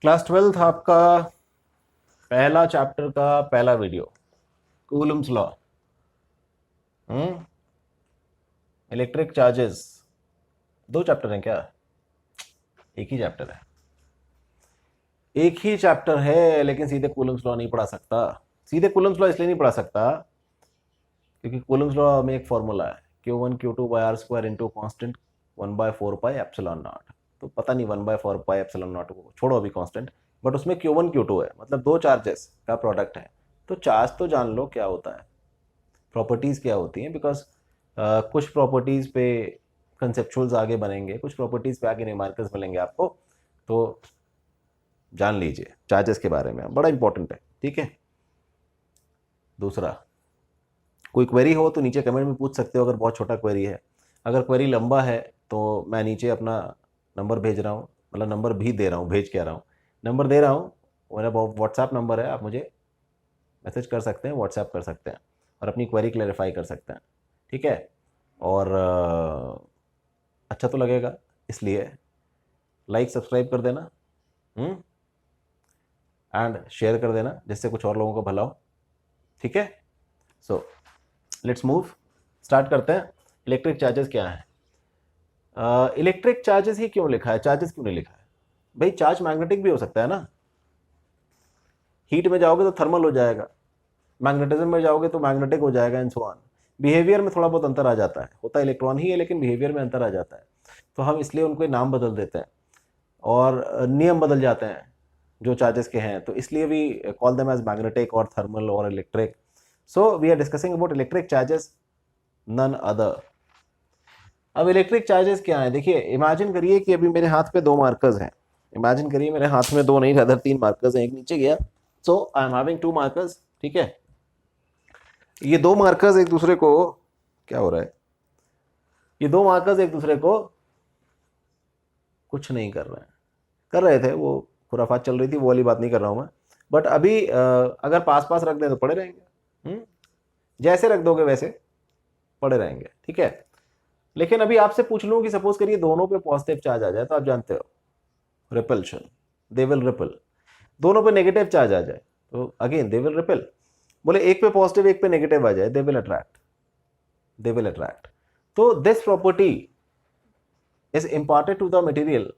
Class 12th आपका पहला chapter का पहला video, Coulomb's law. Electric charges. दो चैप्टर हैं क्या? एक ही चैप्टर है। एक ही चैप्टर है, लेकिन सीधे कूलम्स लॉ नहीं पढ़ा सकता। सीधे कूलम्स लॉ इसलिए नहीं पढ़ा सकता क्योंकि कूलम्स लॉ में एक फॉर्मूला है, Q1 Q2 by R² into constant 1/4πε0। तो पता नहीं 1/4πε0 को छोड़ो अभी कांस्टेंट, बट उसमें Q1 Q2 है, मतलब दो चार्जेस का प्रोडक्ट है। तो चार्ज तो जान लो क्या होता है, प्रॉपर्टीज़ क्या होती हैं, बिकॉज कुछ प्रॉपर्टीज़ पे कंसेप्चुअल्स आगे बनेंगे, कुछ प्रॉपर्टीज़ पे आगे न्यूमेरिकल्स मिलेंगे आपको। तो जान लीजिए चार्जेस के बारे में, बड़ा इंपॉर्टेंट है। ठीक है। दूसरा, कोई क्वेरी हो तो नीचे कमेंट में पूछ सकते हो, अगर बहुत छोटा क्वेरी है। अगर क्वेरी लंबा है तो मैं नीचे अपना नंबर भेज रहा हूँ, मतलब नंबर भी दे रहा हूँ, भेज के रहा हूँ, नंबर दे रहा हूँ। मेरा व्हाट्सएप नंबर है, आप मुझे मैसेज कर सकते हैं, व्हाट्सएप कर सकते हैं और अपनी क्वेरी क्लैरिफाई कर सकते हैं। ठीक है। और अच्छा तो लगेगा, इसलिए लाइक सब्सक्राइब कर देना एंड शेयर कर देना, जिससे कुछ और लोगों का भला हो। ठीक है। सो लेट्स मूव, स्टार्ट करते हैं। इलेक्ट्रिक चार्जेस क्या है? इलेक्ट्रिक चार्जेस ही क्यों लिखा है, चार्जेस क्यों नहीं लिखा है? भाई चार्ज मैग्नेटिक भी हो सकता है ना। हीट में जाओगे तो थर्मल हो जाएगा, मैग्नेटिज्म में जाओगे तो मैग्नेटिक हो जाएगा, एंड सो ऑन। बिहेवियर में थोड़ा बहुत अंतर आ जाता है, होता इलेक्ट्रॉन ही है लेकिन बिहेवियर में अंतर आ जाता है। तो हम इसलिए उनको नाम बदल देते हैं और नियम बदल जाते हैं जो चार्जेस के हैं, तो इसलिए we call them as magnetic और थर्मल और electric. So we are discussing about electric charges, none other. अब इलेक्ट्रिक चार्जेस क्या है? देखिए, इमेजिन करिए कि अभी मेरे हाथ पे दो मार्कर्स हैं। इमेजिन करिए मेरे हाथ में दो नहीं, अदर तीन मार्कर्स हैं, एक नीचे गया। So I am having two markers. ठीक है। ये दो मार्कर्स एक दूसरे को, क्या हो रहा है, ये दो मार्कर्स एक दूसरे को कुछ नहीं कर रहे हैं। कर रहे थे, वो खुराफात चल रही थी, वो वाली बात नहीं कर रहा हूं मैं। बट अभी अगर पास पास रख दें तो पड़े रहेंगे। जैसे रख दोगे वैसे पड़े रहेंगे। ठीक है। लेकिन अभी आपसे पूछ लूं कि सपोज करिए दोनों पे पॉजिटिव चार्ज आ जाए, तो आप जानते हो रिपल्शन, दे विल रिपल। दोनों पे नेगेटिव चार्ज आ जाए तो अगेन दे विल रिपल। बोले एक पे पॉजिटिव एक पे नेगेटिव आ जाए, they will attract, they will attract. तो this property is imparted to the material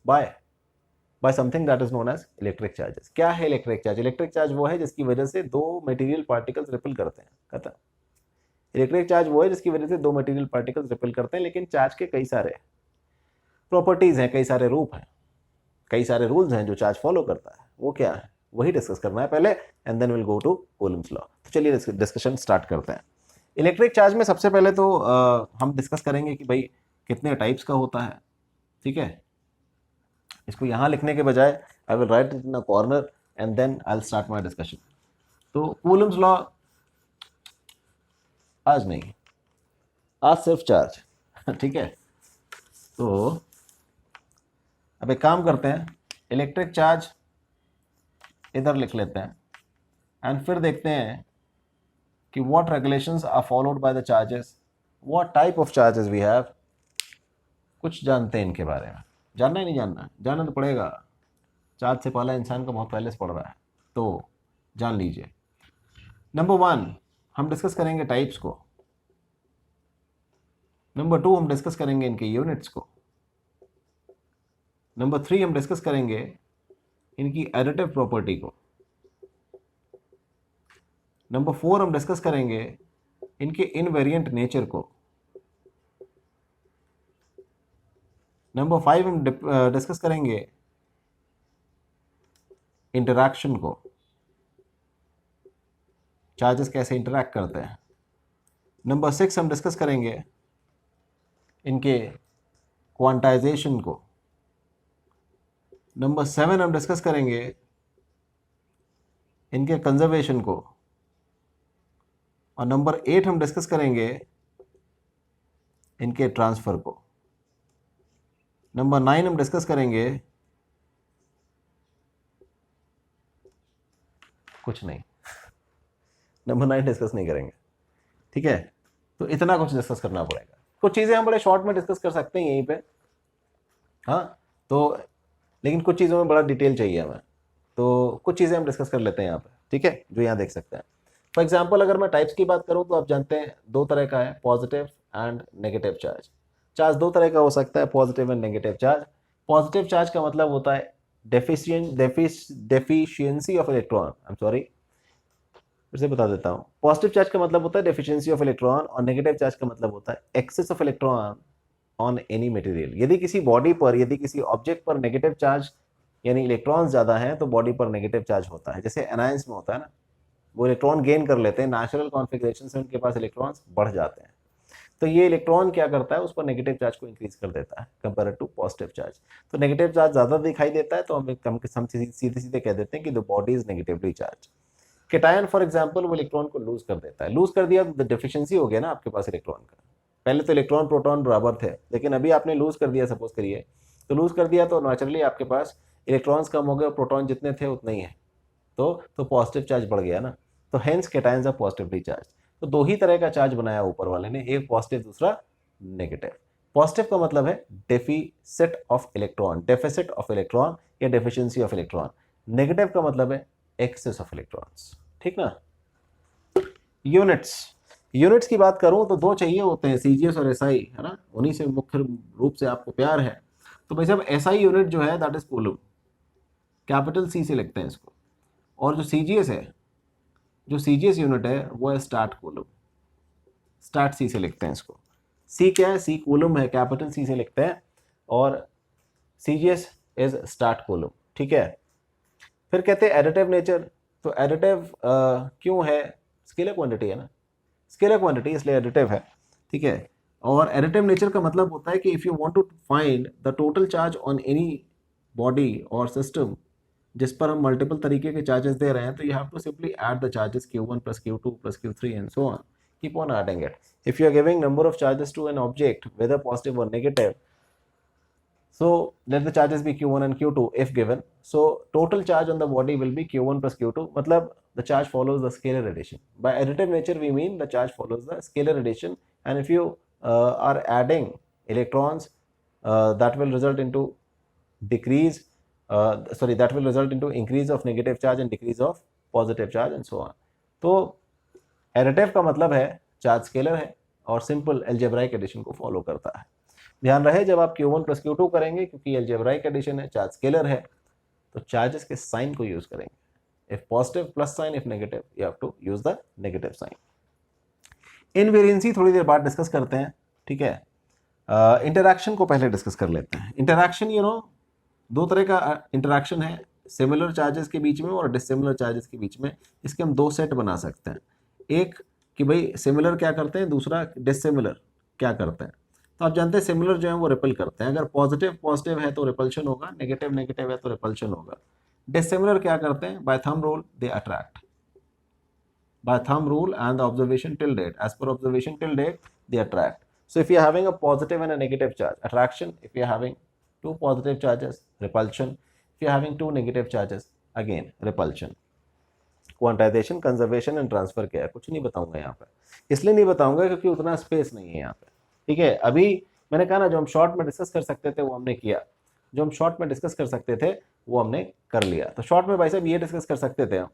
by something that is known as electric charges. क्या है इलेक्ट्रिक चार्ज? इलेक्ट्रिक चार्ज वो है जिसकी वजह से दो मटेरियल पार्टिकल्स रिपल करते हैं, खत्म। इलेक्ट्रिक चार्ज वो है जिसकी वजह से दो मटेरियल पार्टिकल्स रिपल करते हैं। लेकिन चार्ज के कई सारे प्रॉपर्टीज हैं, कई सारे रूप हैं, कई सारे रूल्स हैं जो चार्ज फॉलो करता है। वो क्या है, वही डिस्कस करना है पहले, and then will go to Coulomb's law. तो चलिए डिस्कशन स्टार्ट करते हैं। इलेक्ट्रिक चार्ज में सबसे पहले तो हम डिस्कस करेंगे कि भाई कितने टाइप्स का होता है। ठीक है। इसको यहाँ लिखने के बजाय I will write it in a corner and then I will start my discussion. तो कूलम्स लॉ आज नहीं, आज सिर्फ चार्ज। ठीक है। तो अब एक काम करते हैं, इलेक्ट्रिक चार्ज इधर लिख लेते हैं एंड फिर देखते हैं कि what regulations are followed by the charges, what type of charges we have. कुछ जानते हैं इनके बारे में, जानना ही नहीं जानना, जानना तो पड़ेगा। चार्ज से पहला इंसान का बहुत पहले से पढ़ रहा है, तो जान लीजिए। नंबर 1 हम डिस्कस करेंगे टाइप्स को। नंबर 2 हम डिस्कस करेंगे इनके यूनिट्स को। नंबर 3 हम डिस्कस करेंगे इनकी एडिटिव प्रॉपर्टी को। नंबर 4 हम डिस्कस करेंगे इनके इनवेरिएंट नेचर को। नंबर 5 हम डिस्कस करेंगे इंटरैक्शन को, चार्जेस कैसे इंटरैक्ट करते हैं। नंबर 6 हम डिस्कस करेंगे इनके क्वांटाइजेशन को। नंबर 7 हम डिस्कस करेंगे इनके कंजर्वेशन को। और नंबर 8 हम डिस्कस करेंगे इनके ट्रांसफ़र को। नंबर 9 हम डिस्कस करेंगे कुछ नहीं, नंबर 9 डिस्कस नहीं करेंगे। ठीक है। तो इतना कुछ डिस्कस करना पड़ेगा। कुछ चीज़ें हम बड़े शॉर्ट में डिस्कस कर सकते हैं यहीं पे। हाँ, तो लेकिन कुछ चीज़ों में बड़ा डिटेल चाहिए हमें, तो कुछ चीज़ें हम डिस्कस कर लेते हैं यहाँ पे, ठीक है, जो यहाँ देख सकते हैं। फॉर एग्जाम्पल अगर मैं टाइप्स की बात करूँ तो आप जानते हैं दो तरह का है, positive and negative charge. Charge दो तरह का हो सकता है, positive and negative charge. Positive charge का मतलब होता है deficiency of electron, I am sorry, फिर से बता देता हूँ। पॉजिटिव चार्ज का मतलब होता है डेफिशिएंसी ऑफ इलेक्ट्रॉन और नेगेटिव चार्ज का मतलब होता है excess of electron on any material. यदि किसी बॉडी पर, यदि किसी ऑब्जेक्ट पर नेगेटिव चार्ज यानी इलेक्ट्रॉन ज्यादा है तो बॉडी पर नेगेटिव चार्ज होता है। जैसे एनायंस में होता है ना, वो इलेक्ट्रॉन गेन कर लेते हैं, नेचुरल कॉन्फिगरेशन से उनके पास इलेक्ट्रॉन्स बढ़ जाते हैं, तो ये इलेक्ट्रॉन क्या करता है, उस पर नेगेटिव चार्ज को इंक्रीज कर देता है कंपेयर टू पॉजिटिव चार्ज। तो नेगेटिव चार्ज ज्यादा दिखाई देता है तो हम सीधे सीधे कह देते हैं कि the body is negatively charge. Cation for example वो इलेक्ट्रॉन को लूज कर देता है। लूज कर दिया तो डेफिशिएंसी हो गया ना आपके पास इलेक्ट्रॉन का। पहले तो इलेक्ट्रॉन प्रोटॉन बराबर थे, लेकिन अभी आपने लूज कर दिया, सपोज करिए, तो लूज कर दिया तो नेचुरली आपके पास इलेक्ट्रॉन्स कम हो गए, प्रोटॉन जितने थे उतने ही है, तो पॉजिटिव चार्ज बढ़ गया ना, तो hence cations are positively charge. तो दो ही तरह का चार्ज बनाया ऊपर वाले ने, एक पॉजिटिव दूसरा नेगेटिव। पॉजिटिव का मतलब है deficit of electron, deficit of electron या डेफिशिएंसी ऑफ इलेक्ट्रॉन। नेगेटिव का मतलब है एक्सेस ऑफ इलेक्ट्रॉन्स, ठीक ना। यूनिट्स, यूनिट्स की बात करूं तो दो चाहिए होते हैं, सीजीएस और एसआई, है ना, उन्हीं से मुख्य रूप से आपको प्यार है। तो भाई साहब एसआई यूनिट जो है that is coulomb, capital C से लिखते हैं इसको, और जो सीजीएस है, जो सीजीएस यूनिट है वो है स्टार्ट कूलम, स्टार्ट सी से लिखते हैं इसको। सी क्या है, सी कूलम है, कैपिटल सी से लिखते हैं, और सीजीएस इज स्टार्ट कूलम, ठीक है। फिर कहते हैं एडिटिव नेचर, तो एडिटिव क्यों है, स्केलर क्वांटिटी है ना, स्केलर क्वांटिटी इसलिए एडिटिव है, ठीक है। और एडिटिव नेचर का मतलब होता है कि if you want to find the total charge on any body और सिस्टम जिस पर हम मल्टीपल तरीके के चार्जेस दे रहे हैं, तो you have to simply add the charges Q1 plus Q2 plus Q3 and so on, keep on adding it. If you are giving number of charges to an object whether positive or negative, so let the charges be Q1 and Q2 if given, so total charge on the body will be Q1 plus Q2, matlab the charge follows the scalar addition. By additive nature we mean the charge follows the scalar addition, and if you are adding electrons, that will result into decrease, that will result into increase of negative charge and decrease of positive charge and so on. तो additive का मतलब है charge scalar है और simple algebraic addition को follow करता है। ध्यान रहे जब आप Q1 plus Q2 करेंगे, क्योंकि एल्जेब्राइक एडिशन है, चार्ज स्केलर है, तो चार्जेस के साइन को यूज करेंगे। If positive plus sign, if negative you have to use the negative sign. Invariancy थोड़ी देर बाद डिस्कस करते हैं, ठीक है। इंटरैक्शन को पहले डिस्कस कर लेते हैं। इंटरैक्शन दो तरह का इंटरैक्शन है, सिमिलर चार्जेस के बीच में और डिसिमिलर चार्जेस के बीच में। इसके हम दो सेट बना सकते हैं, एक कि भाई सिमिलर क्या करते हैं, दूसरा डिसिमिलर क्या करते हैं। तो आप जानते हैं सिमिलर जो है वो रिपल करते हैं, अगर पॉजिटिव पॉजिटिव है तो रिपल्शन होगा, नेगेटिव नेगेटिव है तो रिपल्शन होगा। डिसिमिलर क्या करते हैं, by thumb rule they attract, by thumb rule and the observation till date, as per observation till date they attract. So if you are having a positive and a negative charge, attraction. If you are having two positive charges, repulsion. If you are having two negative charges, again repulsion. Quantization, conservation and transfer क्या है कुछ नहीं बताऊंगा यहाँ पे, इसलिए नहीं बताऊंगा क्योंकि उतना स्पेस नहीं है यहाँ पे, ठीक है। अभी मैंने कहा ना जो हम शॉर्ट में डिस्कस कर सकते थे वो हमने किया, जो हम शॉर्ट में डिस्कस कर सकते थे वो हमने कर लिया। तो शॉर्ट में भाई साहब ये डिस्कस कर सकते थे हम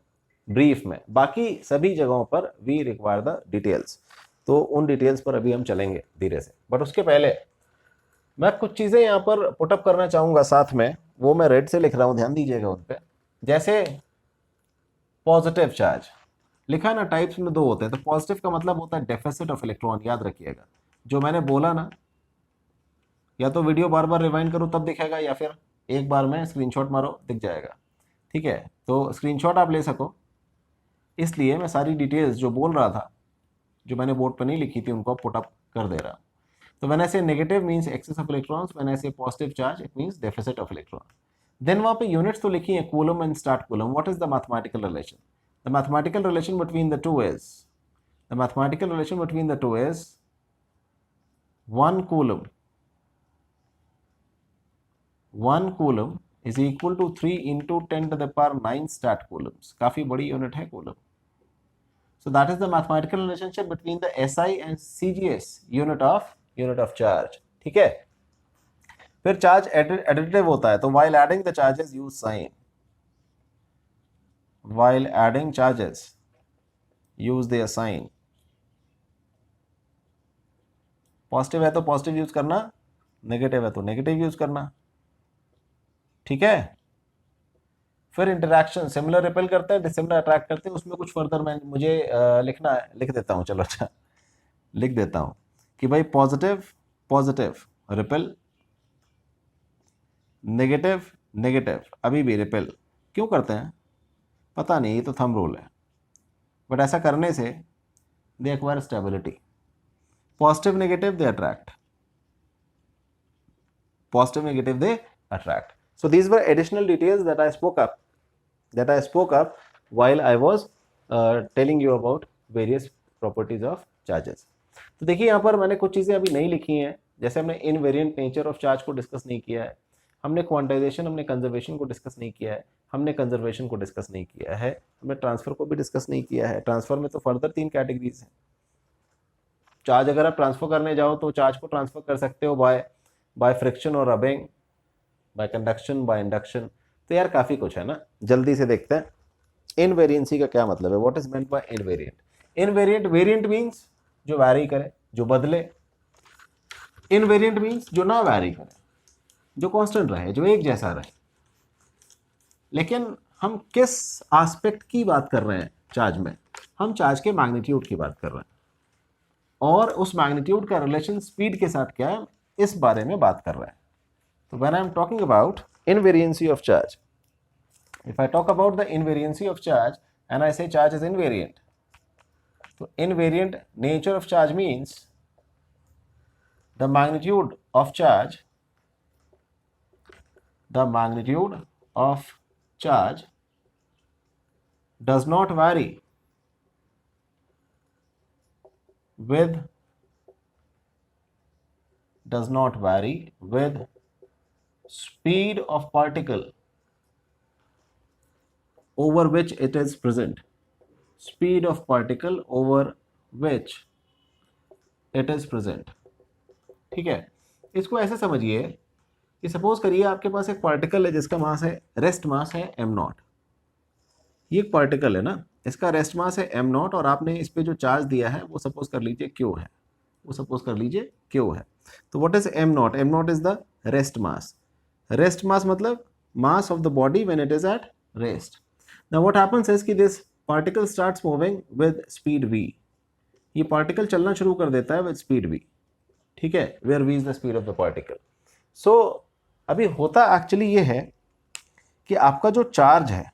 ब्रीफ में, बाकी सभी जगहों पर वी रिक्वायर द डिटेल्स, तो उन डिटेल्स पर अभी हम चलेंगे धीरे से। बट उसके पहले मैं कुछ चीज़ें यहाँ पर पुटअप करना चाहूँगा साथ में, वो मैं रेड से लिख रहा हूँ, ध्यान दीजिएगा उन पर। जैसे पॉजिटिव चार्ज लिखा है ना, टाइप्स में दो होते हैं, तो पॉजिटिव का मतलब होता है डेफिसिट ऑफ इलेक्ट्रॉन, याद रखिएगा जो मैंने बोला ना, या तो वीडियो बार बार रिवाइंड करो तब दिखेगा, या फिर एक बार में स्क्रीनशॉट मारो दिख जाएगा, ठीक है। तो स्क्रीनशॉट आप ले सको, इसलिए मैं सारी डिटेल्स जो बोल रहा था, जो मैंने बोर्ड पर नहीं लिखी थी, उनको पुट अप कर दे रहा हूँ। तो when I say negative means excess of electrons, when I say positive charge it means deficit of electron. Then वहाँ पे यूनिट्स तो लिखी है, coulomb and stat coulomb. What is the mathematical relation? The mathematical relation between the two is, the mathematical relation between the two is 1 coulomb is equal to 3 into 10 to the power 9 start coulombs. काफी बड़ी unit है coulomb. So that is the mathematical relationship between the SI and CGS unit of charge, ठीक है। फिर charge additive होता है, तो while adding the charges use sign, while adding charges use their sign. Positive है तो positive use करना, negative है तो नेगेटिव यूज करना, ठीक है। फिर इंटरैक्शन, सिमिलर रिपेल करते हैं, डिसिमिलर अट्रैक्ट करते हैं, उसमें कुछ फर्दर मैं मुझे लिखना है, लिख देता हूँ, चलो अच्छा लिख देता हूँ कि भाई positive positive repel, negative negative अभी भी रिपेल। क्यों करते हैं पता नहीं, ये तो थंब रूल है, बट ऐसा करने से they acquire stability. Positive negative they attract, positive negative they attract. So these were additional details that I spoke up while I was telling you about various properties of charges. तो देखिए यहाँ पर मैंने कुछ चीज़ें अभी नहीं लिखी हैं, जैसे हमने इनवेरिएंट नेचर ऑफ चार्ज को डिस्कस नहीं किया है, हमने क्वांटाइजेशन, हमने कंजर्वेशन को डिस्कस नहीं किया है, हमने कंजर्वेशन को डिस्कस नहीं किया है, हमने ट्रांसफर को भी डिस्कस नहीं किया है। ट्रांसफर में तो फर्दर 3 कैटेगरीज हैं। चार्ज अगर आप ट्रांसफर करने जाओ तो चार्ज को ट्रांसफर कर सकते हो बाय फ्रिक्शन और rubbing, bye conduction, by induction. तो यार काफ़ी कुछ है ना, जल्दी से देखते हैं इनवेरिएंसी का क्या मतलब है। What is meant by invariant? Invariant, variant means जो वैरी करे, जो बदले। इनवेरिएंट मींस जो ना वैरी करे, जो कांस्टेंट रहे, जो एक जैसा रहे। लेकिन हम किस एस्पेक्ट की बात कर रहे हैं चार्ज में? हम चार्ज के मैग्नीट्यूड की बात कर रहे हैं, और उस मैग्नीट्यूड का रिलेशन स्पीड के साथ क्या है, इस बारे में बात कर रहे हैं। तो when I am talking about invariancy of charge, if I talk about the invariancy of charge and I say charge is invariant, तो invariant nature of charge means the magnitude of charge, the magnitude of charge does not vary with speed of particle over which it is present. Speed of particle over which it is present. ठीक है, इसको ऐसे समझिए कि suppose करिए आपके पास एक particle है जिसका मास है, रेस्ट मास है m0। ये एक पार्टिकल है ना, इसका रेस्ट मास है m0, और आपने इस पे जो चार्ज दिया है वो सपोज कर लीजिए q है, वो सपोज कर लीजिए q है। तो what is m0? m0 is the rest mass. Rest mass मतलब mass of the body when it is at rest. Now what happens is कि this particle starts moving with speed v। ये particle चलना शुरू कर देता है with speed v, ठीक है, where v is the speed of the particle. So अभी होता एक्चुअली ये है कि आपका जो चार्ज है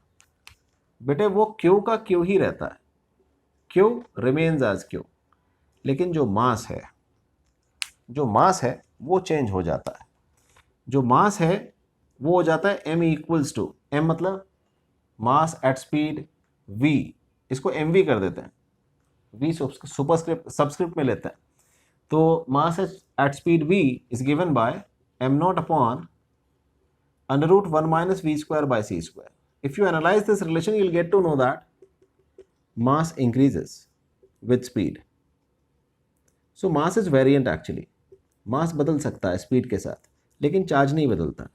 बेटे वो Q का Q ही रहता है, Q रिमेन्स एज Q, लेकिन जो मास है वो चेंज हो जाता है। जो मास है वो हो जाता है m इक्वल्स टू, m मतलब मास एट स्पीड v, इसको mv कर देते हैं, v सुपरस्क्रिप्ट सबस्क्रिप्ट में लेते हैं। तो मास at speed v is given by m0 upon under root 1 minus v square by c square. If you analyze this relation, you'll get to know that mass increases with speed. So mass is variant actually. Mass बदल सकता है speed के साथ, लेकिन charge नहीं बदलता।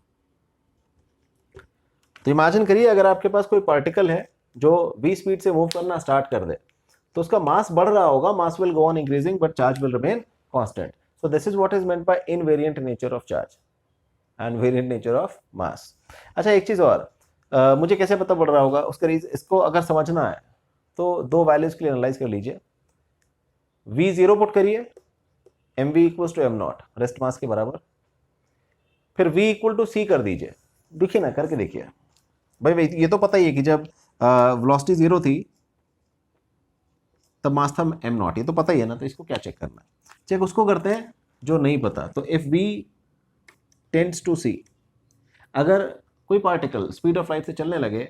तो imagine करिए अगर आपके पास कोई पार्टिकल है जो v स्पीड से मूव करना स्टार्ट कर दे, तो उसका मास बढ़ रहा होगा, mass will go on increasing but charge will remain constant. So this is what is meant by invariant nature of charge end variant nature of mass. अच्छा एक चीज़ और, मुझे कैसे पता पड़ रहा होगा उसका रीजन, इसको अगर समझना है तो 2 वैल्यूज के लिए एनालाइज कर लीजिए। v0 पुट करिए, mv equals to m0 rest mass के बराबर, फिर v इक्वल टू c कर दीजिए। देखिए ना, करके देखिए भाई, ये तो पता ही है कि जब वेलोसिटी 0 थी तब मास था m0, ये तो पता ही है ना। तो इसको क्या चेक करना है? चेक उसको करते हैं जो नहीं पता। तो if v tends to c, अगर कोई पार्टिकल स्पीड ऑफ लाइट से चलने लगे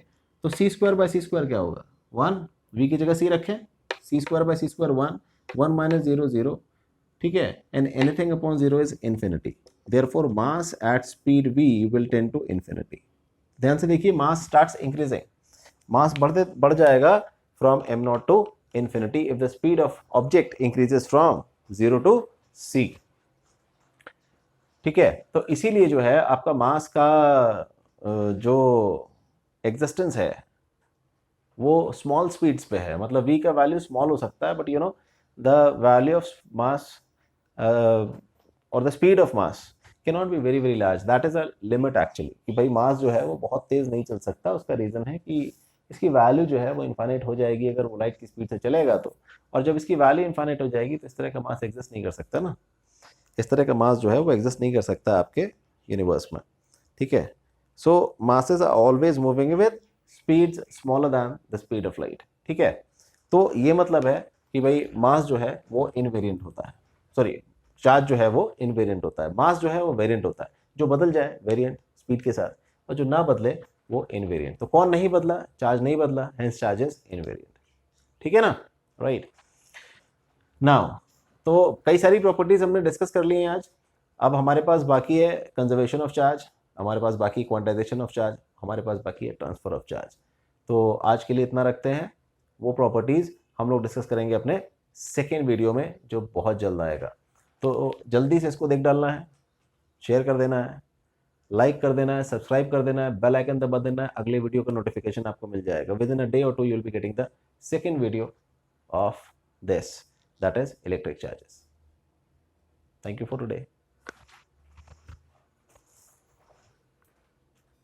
तो c square by c square क्या होगा? 1, v की जगह c रखें, c square by c square 1, 1 minus 0 0, ठीक है, and anything upon 0 is infinity. Therefore mass at speed v will tend to infinity. ध्यान से देखिए, मास स्टार्ट्स इंक्रीजिंग, मास बढ़ जाएगा from m0 to infinity if the speed of object increases from 0 to c। ठीक है। तो इसीलिए जो है आपका मास का जो एग्जिस्टेंस है वो स्मॉल स्पीड्स पे है, मतलब v का वैल्यू स्मॉल हो सकता है, but the value of mass और the speed of mass can not be very very large. That is a limit actually, कि भाई मास जो है वो बहुत तेज नहीं चल सकता। उसका रीज़न है कि इसकी वैल्यू जो है वो इन्फाइनाइट हो जाएगी अगर वो लाइट की स्पीड से चलेगा तो। और जब इसकी वैल्यू इन्फाइनाइट हो जाएगी तो इस तरह का मास एग्जिस्ट नहीं कर सकता ना, इस तरह का मास जो है वो एग्जिस्ट नहीं कर सकता आपके यूनिवर्स में। ठीक है। So masses are always moving with speeds smaller than the speed of light. ठीक है। तो ये मतलब है कि भाई मास जो है वो इनवेरिएंट होता है, सॉरी चार्ज जो है वो इनवेरिएंट होता है, मास जो है वो वेरिएंट होता है। जो बदल जाए वेरिएंट स्पीड के साथ, और जो ना बदले वो इनवेरिएंट। तो कौन नहीं बदला? चार्ज नहीं बदला, हेंस चार्ज इज इनवेरिएंट। ठीक है ना, राइट। नाउ तो कई सारी प्रॉपर्टीज हमने डिस्कस कर ली हैं आज। अब हमारे पास बाकी है कंजर्वेशन ऑफ चार्ज, हमारे पास बाकी क्वांटाइजेशन ऑफ चार्ज, हमारे पास बाकी है ट्रांसफर ऑफ चार्ज। तो आज के लिए इतना रखते हैं। वो प्रॉपर्टीज हम लोग डिस्कस करेंगे अपने सेकेंड वीडियो में जो बहुत जल्द आएगा। तो जल्दी से इसको देख डालना है, शेयर कर देना है, लाइक कर देना है, सब्सक्राइब कर देना है, बेल आइकन दबा देना है। अगले वीडियो का नोटिफिकेशन आपको मिल जाएगा। विद इन अ डे और to you will be getting the second video of this, that is electric charges. Thank you for today.